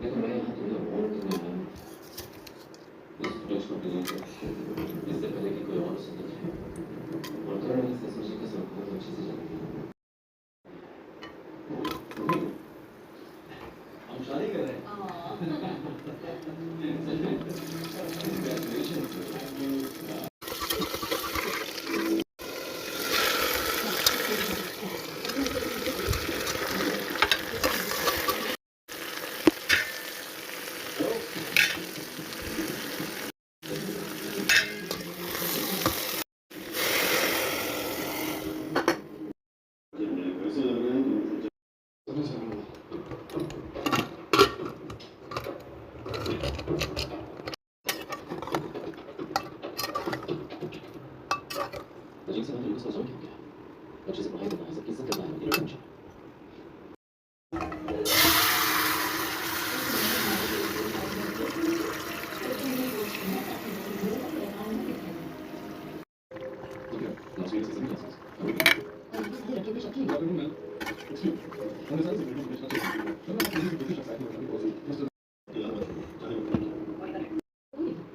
देखो मैं यहाँ तुम्हें वार्न करने आया हूँ इस फुटेज को डिलीट कर इससे पहले कि कोई और सुन जाए और तुम्हें इससे सोचे कि सब बहुत अच्छे से जानती हो हम शादी कर रहे हैं अजीब सा तरीके से सोच क्या अच्छे से पढ़ाई करना है सबकी इज्जत करना है ये लोग मुझे लास्ट वीक से सभी क्लासेस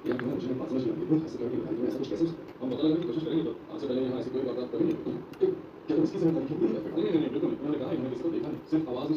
या तुम्हें मुझे बात समझ नहीं आ रही ऐसे करके भाई ऐसा कुछ कैसे हम पता लगाने की कोशिश करेंगे तो आज से पहले यहाँ ऐसी कोई बात आप करेंगे क्या तुम इसकी जिम्मेदारी क्यों नहीं लेते? नहीं बिल्कुल उन्होंने कहा इन्होंने किसी को देखा नहीं सिर्फ आवाज